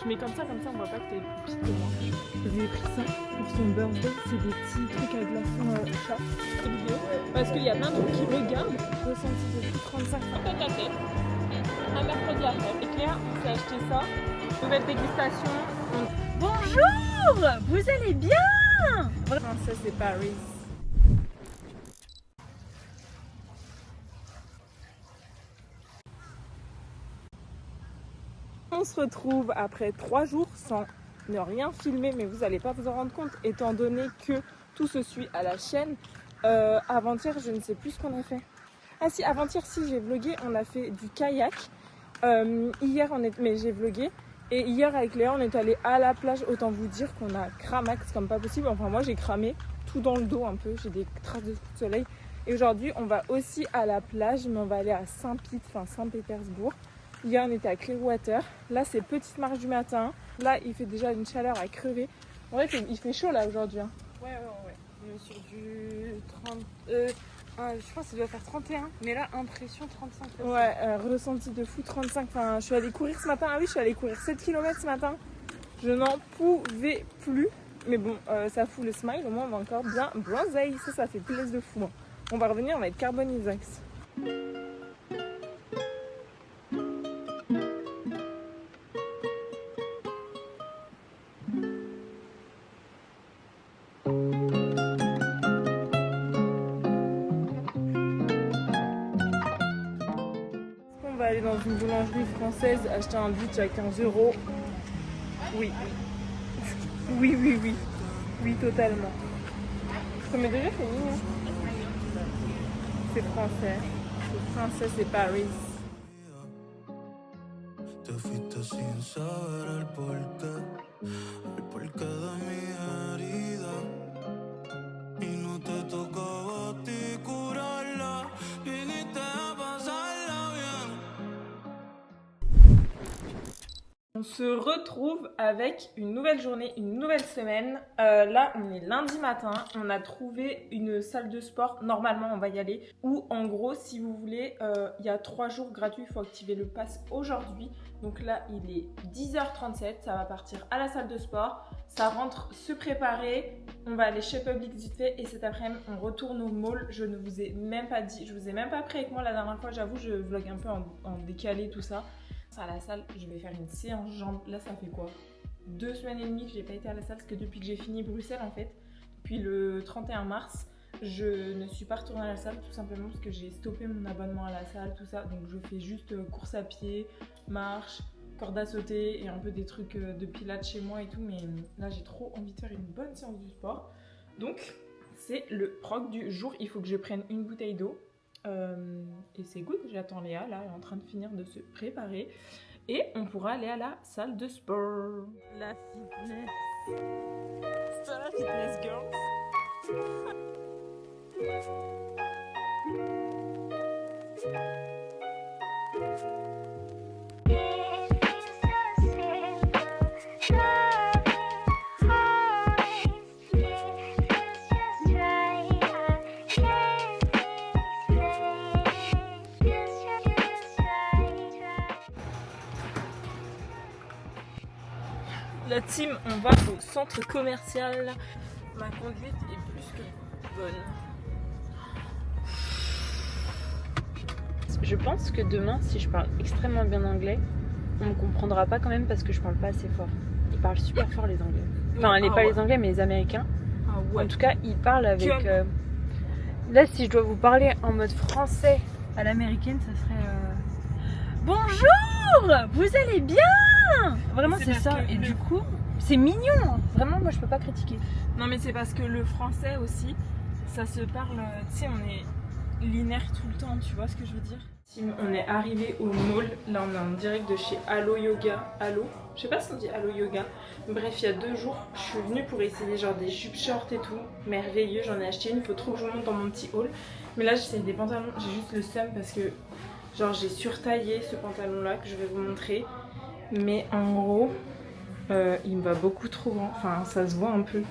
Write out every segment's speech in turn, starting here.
Tu mets comme ça on voit pas que t'es plus petite que moi. Je lui ai pris ça pour son birthday, c'est des petits trucs à glaçons chat, trop vidéo. Parce qu'il y a plein de trucs qui regardent. Ressenti de tout 35 francs à fait. Un mercredi après. Et Cléa, on s'est acheté ça. Nouvelle dégustation. Bonjour, vous allez bien? Français, c'est Paris. On se retrouve après 3 jours sans ne rien filmer, mais vous n'allez pas vous en rendre compte étant donné que tout se suit à la chaîne. Avant-hier, je ne sais plus ce qu'on a fait. Ah si, avant-hier, si, j'ai vlogué, on a fait du kayak. Hier, mais j'ai vlogué. Et hier, avec Léa, on est allé à la plage. Autant vous dire qu'on a cramax comme pas possible. Enfin, moi, j'ai cramé tout dans le dos un peu. J'ai des traces de coup de soleil. Et aujourd'hui, on va aussi à la plage, mais on va aller à Saint-Pétersbourg. Hier, on était à Clearwater. Là, c'est petite marche du matin. Là, il fait déjà une chaleur à crever. En vrai, il fait chaud là aujourd'hui. Hein. Ouais. On est sur du 30... je pense qu'il doit faire 31. Mais là, impression 35. Ouais, ressenti de fou 35. Enfin, je suis allée courir ce matin. Ah oui, je suis allée courir 7 km ce matin. Je n'en pouvais plus. Mais bon, ça fout le smile. Au moins, on va encore bien bronzer. Ça fait plaisir de fou. Hein. On va revenir, on va être carbonisax. On va aller dans une boulangerie française acheter un beach à 15 €. Oui. Oui, totalement. Premier degré, c'est mignon. C'est français. C'est français, c'est Paris. Te fuiste sin saber el porqué de mi herida. Y no te tocaba a ti curarla, viniste a pasarla bien. On se retrouve avec une nouvelle journée, une nouvelle semaine. Là, on est lundi matin. On a trouvé une salle de sport. Normalement, on va y aller. Ou en gros, si vous voulez, il y a 3 jours gratuits. Il faut activer le pass aujourd'hui. Donc là, il est 10h37. Ça va partir à la salle de sport. Ça rentre se préparer. On va aller chez Publix vite fait. Et cet après-midi, on retourne au mall. Je ne vous ai même pas dit. Je vous ai même pas pris avec moi la dernière fois. J'avoue, je vlog un peu en décalé, tout ça. À la salle, je vais faire une séance jambes. Là, ça fait quoi 2 semaines et demie que j'ai pas été à la salle parce que depuis que j'ai fini Bruxelles, en fait, depuis le 31 mars, je ne suis pas retournée à la salle tout simplement parce que j'ai stoppé mon abonnement à la salle, tout ça. Donc, je fais juste course à pied, marche, corde à sauter et un peu des trucs de pilates chez moi et tout. Mais là, j'ai trop envie de faire une bonne séance du sport. Donc, c'est le prog du jour. Il faut que je prenne une bouteille d'eau. Et c'est good, j'attends Léa, là, elle est en train de finir de se préparer. Et on pourra aller à la salle de sport. La fitness. C'est la fitness girls. La team, on va au centre commercial. Ma conduite est plus que bonne. Je pense que demain, si je parle extrêmement bien anglais, on me comprendra pas quand même parce que je parle pas assez fort. Ils parlent super fort les anglais. Enfin, pas les anglais, mais les américains. Ah ouais. En tout cas, ils parlent avec... Là, si je dois vous parler en mode français à l'américaine, ça serait... Bonjour, vous allez bien? Vraiment, c'est ça. Et du coup, c'est mignon. Vraiment, moi, je peux pas critiquer. Non, mais c'est parce que le français aussi, ça se parle... Tu sais, on est linéaire tout le temps, tu vois ce que je veux dire? On est arrivé au mall. Là, on est en direct de chez Allo Yoga. Allo? Je sais pas si on dit Allo Yoga. Bref, il y a 2 jours, je suis venue pour essayer genre des jupes short et tout. Merveilleux, j'en ai acheté une. Il faut trop que je monte dans mon petit haul. Mais là, j'essaie des pantalons. J'ai juste le seum parce que... Genre j'ai surtaillé ce pantalon là que je vais vous montrer. Mais en gros, il me va beaucoup trop grand. Enfin ça se voit un peu.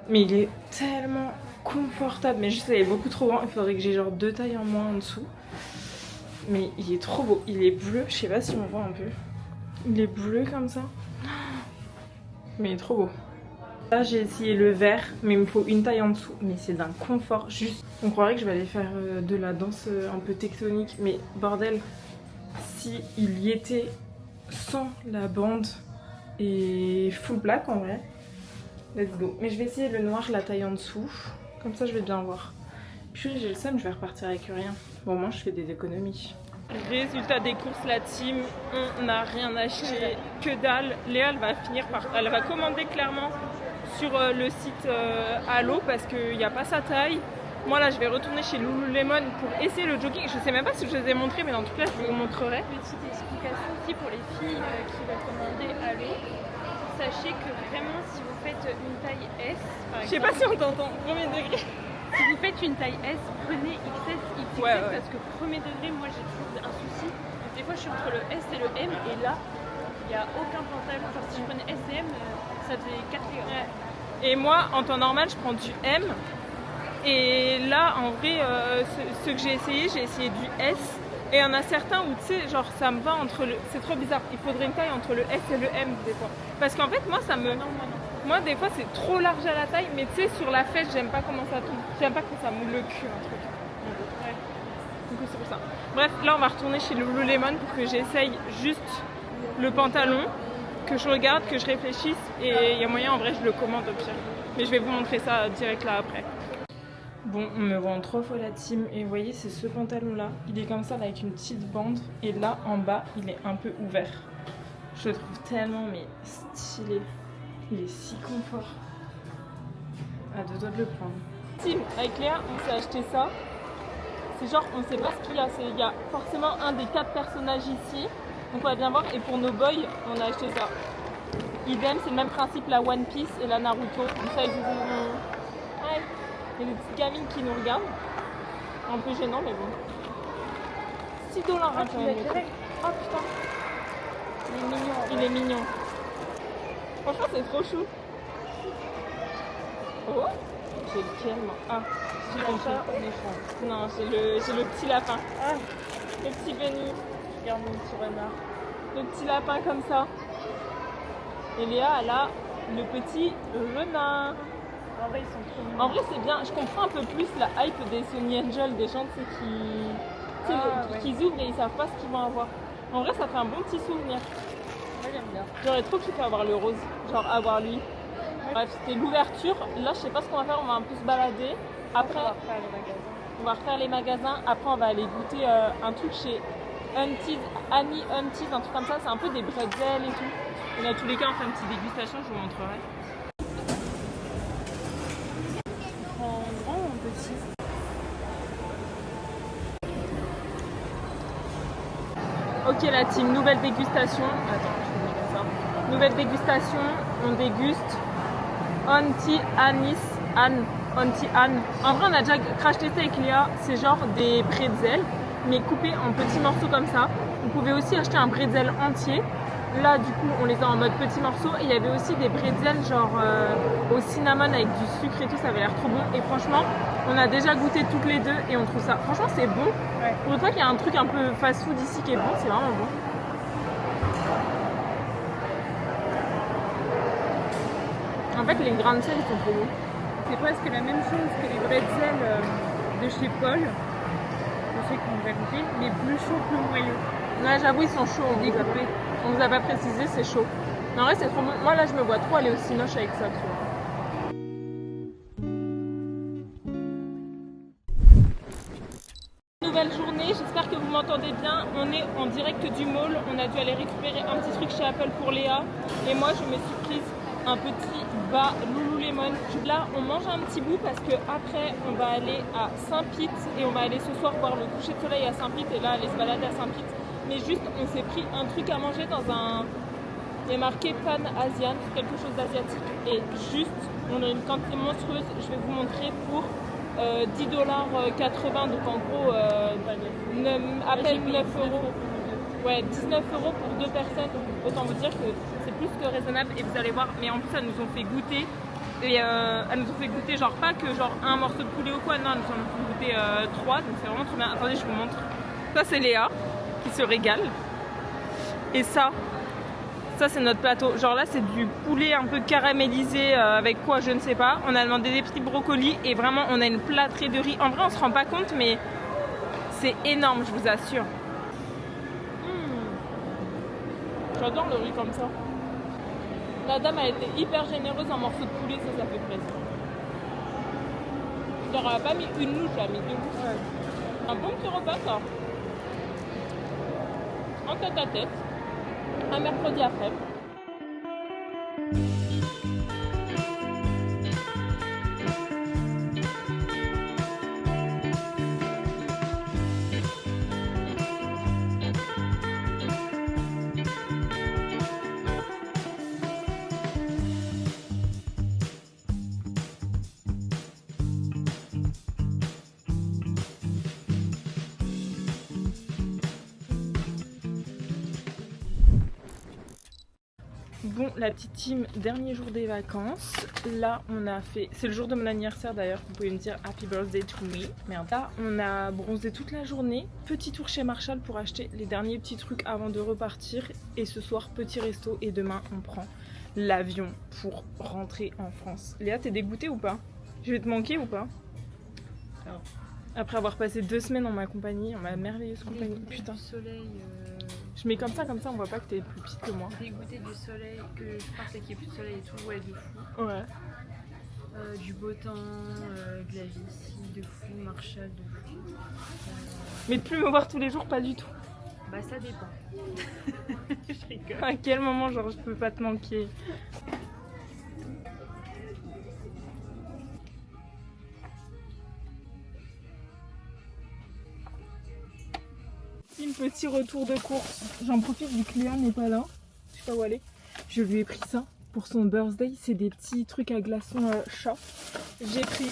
Mais il est tellement confortable. Mais juste il est beaucoup trop grand. Il faudrait que j'ai genre 2 tailles en moins en dessous. Mais il est trop beau. Il est bleu. Je sais pas si on voit un peu. Il est bleu comme ça. Mais il est trop beau. Là j'ai essayé le vert, mais il me faut une taille en dessous. Mais c'est d'un confort juste. On croirait que je vais aller faire de la danse un peu tectonique. Mais bordel, si il y était sans la bande et full black en vrai, let's go. Mais je vais essayer le noir, la taille en dessous. Comme ça je vais bien voir. Puis j'ai le seum, je vais repartir avec rien. Bon, moi je fais des économies. Résultat des courses, la team, on n'a rien acheté, que dalle. Léa, elle va commander clairement sur le site Allo parce qu'il n'y a pas sa taille. Moi là, je vais retourner chez Lululemon pour essayer le jogging. Je sais même pas si je les ai montrés, mais dans tout cas, je vous montrerai. Petite explication aussi pour les filles qui veulent commander Allo. Sachez que vraiment, si vous faites une taille S, par exemple, Je sais pas si on t'entend, premier degré. si vous faites une taille S, prenez XS, XXL Ouais. parce que premier degré, moi j'ai toujours un souci. Des fois, je suis entre le S et le M et là, il n'y a aucun pantalon. Genre, si je prenais S et M, ça faisait 4 Ouais. Et moi, en temps normal, je prends du M. Et là, en vrai, ce que j'ai essayé du S. Et il y en a certains où, tu sais, genre, ça me va entre le... C'est trop bizarre. Il faudrait une taille entre le S et le M, des fois. Parce qu'en fait, moi, ça me... Moi, des fois, c'est trop large à la taille. Mais tu sais, sur la fesse, j'aime pas comment ça tombe. J'aime pas quand ça moule le cul, un truc. Ouais. Du coup, c'est pour ça. Bref, là, on va retourner chez Lululemon pour que j'essaye juste le pantalon. Que je regarde, que je réfléchisse. Et il y a moyen, en vrai, je le commande au pire. Mais je vais vous montrer ça direct là, après. Bon, on me vend 3 fois la team et vous voyez, c'est ce pantalon là. Il est comme ça là, avec une petite bande et là en bas, il est un peu ouvert. Je le trouve tellement mais stylé. Il est si confort. À deux doigts de le prendre. Team, avec Léa, on s'est acheté ça. C'est genre, on sait pas ce qu'il y a. Il y a forcément un des 4 personnages ici. Donc on va bien voir. Et pour nos boys, on a acheté ça. Idem, c'est le même principe, la One Piece et la Naruto. Comme ça, ils vont... Ouais. Il y a des petites gamines qui nous regardent. Un peu gênant, mais bon. 6 $, hein, quand même. Oh putain. Il est mignon. Il est mignon. Franchement, c'est trop chou. Oh. J'ai lequel, moi? Ah, j'ai le Non, j'ai le petit lapin. Ah, le petit Benny. Regarde mon petit renard. Le petit lapin comme ça. Et Léa, elle a le petit renard. En vrai, ils sont trop mignons. En vrai, c'est bien. Je comprends un peu plus la hype des Sony Angel, des gens qui ouvrent et ils savent pas ce qu'ils vont avoir. En vrai, ça fait un bon petit souvenir. Moi, j'aime bien. J'aurais trop kiffé avoir le rose, genre avoir lui. Bref, c'était l'ouverture. Là, je sais pas ce qu'on va faire. On va un peu se balader. Après, on va refaire les magasins. Après, on va aller goûter un truc chez Annie Hunties, un truc comme ça. C'est un peu des bretzels et tout. Et dans tous les cas, on fait une petite dégustation. Je vous montrerai. En grand ou en petit? Ok la team, nouvelle dégustation. Attends, je vais dire ça. Nouvelle dégustation, on déguste Auntie Anne. En vrai, on a déjà crash testé avec Léa. C'est genre des bretzels, mais coupés en petits morceaux comme ça. Vous pouvez aussi acheter un bretzel entier. Là, du coup, on les a en mode petits morceaux. Et il y avait aussi des bretzels genre au cinnamon avec du sucre et tout. Ça avait l'air trop bon. Et franchement, on a déjà goûté toutes les deux et on trouve ça. Franchement, c'est bon. Ouais. Pour une fois qu'il y a un truc un peu fast-food ici qui est bon, c'est vraiment bon. En fait, les grains de sel, ils sont trop bons. C'est presque la même chose que les bretzels de chez Paul. Je sais qu'on va goûter, mais plus chaud, plus moyen. Ouais, j'avoue, ils sont chauds. On vous a pas précisé, c'est chaud. Mais en vrai, c'est trop bon. Moi, là, je me vois trop aller au Cinoche avec ça, tu vois. Nouvelle journée, j'espère que vous m'entendez bien. On est en direct du mall. On a dû aller récupérer un petit truc chez Apple pour Léa. Et moi, je me suis prise un petit bas Lululemon. Là, on mange un petit bout parce que après, on va aller à Saint-Pite et on va aller ce soir voir le coucher de soleil à Saint-Pite et là, aller se balader à Saint-Pite. Mais juste, on s'est pris un truc à manger dans un... Il est marqué Pan Asian, quelque chose d'asiatique. Et juste, on a une quantité monstrueuse. Je vais vous montrer pour 10,80 $. Donc en gros, à peine 9 euros. Ouais, 19 € pour 2 personnes. Autant vous dire que c'est plus que raisonnable. Et vous allez voir, mais en plus, elles nous ont fait goûter. Et elles nous ont fait goûter, genre pas que genre un morceau de poulet ou quoi. Non, elles nous ont fait goûter 3. Donc c'est vraiment trop bien. Attendez, je vous montre. Ça, c'est Léa qui se régale. Et ça, Ça c'est notre plateau. Genre là c'est du poulet un peu caramélisé avec quoi je ne sais pas. On a demandé des petits brocolis et vraiment on a une plâtrée de riz. En vrai on se rend pas compte mais c'est énorme je vous assure. J'adore le riz comme ça. La dame a été hyper généreuse en morceaux de poulet, ça fait plaisir. Genre elle a pas mis une louche, elle a mis 2 louches. Ouais. Un bon petit repas ça. En tête à tête. Un mercredi après. Bon, la petite team, dernier jour des vacances. Là, on a fait... C'est le jour de mon anniversaire d'ailleurs, vous pouvez me dire Happy Birthday to me. Merde. Là, on a bronzé toute la journée. Petit tour chez Marshall pour acheter les derniers petits trucs avant de repartir. Et ce soir, petit resto. Et demain, on prend l'avion pour rentrer en France. Léa, t'es dégoûtée ou pas? Je vais te manquer ou pas? Alors, après avoir passé 2 semaines en ma compagnie, en ma merveilleuse compagnie. Putain. Du soleil... Je mets comme ça on voit pas que t'es plus petite que moi. Dégoûté du soleil, que je pensais qu'il n'y ait plus de soleil et tout, ouais, de fou. Ouais. Du beau temps, de la vie ici, de fou, Marshall, de fou. Mais de plus me voir tous les jours, pas du tout. Bah ça dépend. Je rigole. À quel moment, genre, je peux pas te manquer? Un petit retour de course. J'en profite vu que Léa n'est pas là. Je sais pas où aller. Je lui ai pris ça pour son birthday. C'est des petits trucs à glaçons chat. J'ai pris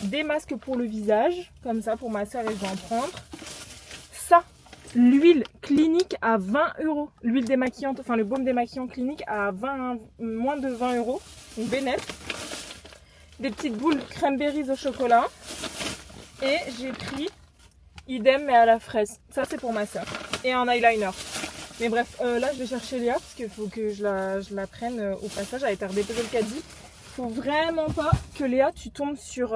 des masques pour le visage. Comme ça pour ma soeur et je vais en prendre. Ça, l'huile clinique à 20 €. L'huile démaquillante, enfin le baume démaquillant clinique à moins de 20 €. Donc bénef. Des petites boules cranberries au chocolat. Et j'ai pris idem mais à la fraise. Ça c'est pour ma soeur. Et un eyeliner. Mais bref, là je vais chercher Léa parce qu'il faut que je la prenne au passage. Elle a été redéposée le caddie. Faut vraiment pas que Léa tu tombes sur...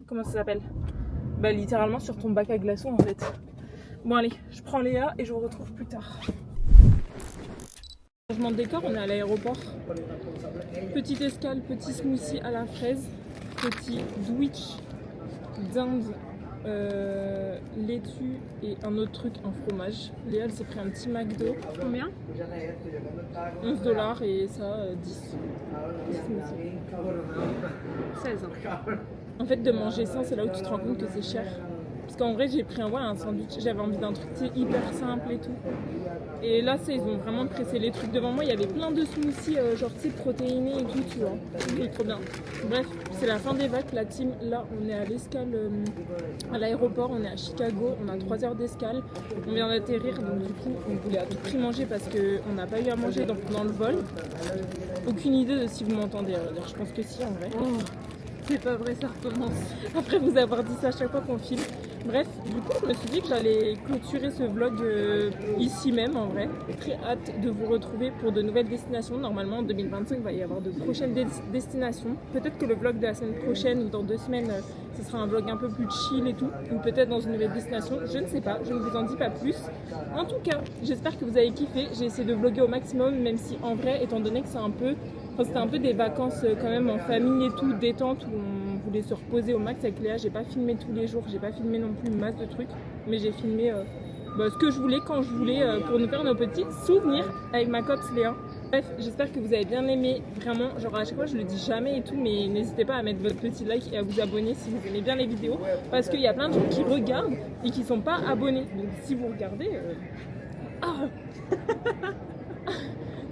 comment ça s'appelle? Bah littéralement sur ton bac à glaçons en fait. Bon allez, je prends Léa et je vous retrouve plus tard. Changement de décor, on est à l'aéroport. Petite escale, petit smoothie à la fraise. Petit sandwich d'Inde. Laitue et un autre truc en fromage. Léa elle s'est pris un petit McDo. Combien? 11 $ et ça 10. 16. En fait de manger ça c'est là où tu te rends compte que c'est cher. Parce qu'en vrai j'ai pris un sandwich, j'avais envie d'un truc hyper simple et tout. Et là ils ont vraiment pressé les trucs devant moi, il y avait plein de smoothies genre protéinés et tout tu vois. C'est trop bien. Bref, c'est la fin des vacances, la team, là on est à l'escale à l'aéroport, on est à Chicago, on a 3 heures d'escale, on vient d'atterrir donc du coup on voulait à tout prix manger parce qu'on n'a pas eu à manger dans le vol. Aucune idée de si vous m'entendez, je pense que si en vrai. Oh, c'est pas vrai, ça recommence. Après vous avoir dit ça à chaque fois qu'on filme. Bref, du coup je me suis dit que j'allais clôturer ce vlog ici même en vrai. Très hâte de vous retrouver pour de nouvelles destinations. Normalement en 2025 il va y avoir de prochaines destinations. Peut-être que le vlog de la semaine prochaine ou dans 2 semaines ce sera un vlog un peu plus chill et tout. Ou peut-être dans une nouvelle destination, je ne sais pas, je ne vous en dis pas plus. En tout cas, j'espère que vous avez kiffé. J'ai essayé de vlogger au maximum même si en vrai, étant donné que c'est un peu... Enfin, c'était un peu des vacances quand même en famille et tout, détente, où on voulait se reposer au max avec Léa. J'ai pas filmé tous les jours, j'ai pas filmé non plus une masse de trucs, mais j'ai filmé ce que je voulais, quand je voulais, pour nous faire nos petits souvenirs avec ma copse Léa. Bref, j'espère que vous avez bien aimé, vraiment, genre à chaque fois je le dis jamais et tout, mais n'hésitez pas à mettre votre petit like et à vous abonner si vous aimez bien les vidéos, parce qu'il y a plein de gens qui regardent et qui sont pas abonnés, donc si vous regardez...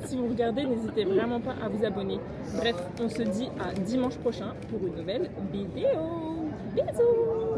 Si vous regardez, n'hésitez vraiment pas à vous abonner. Bref, on se dit à dimanche prochain pour une nouvelle vidéo. Bisous!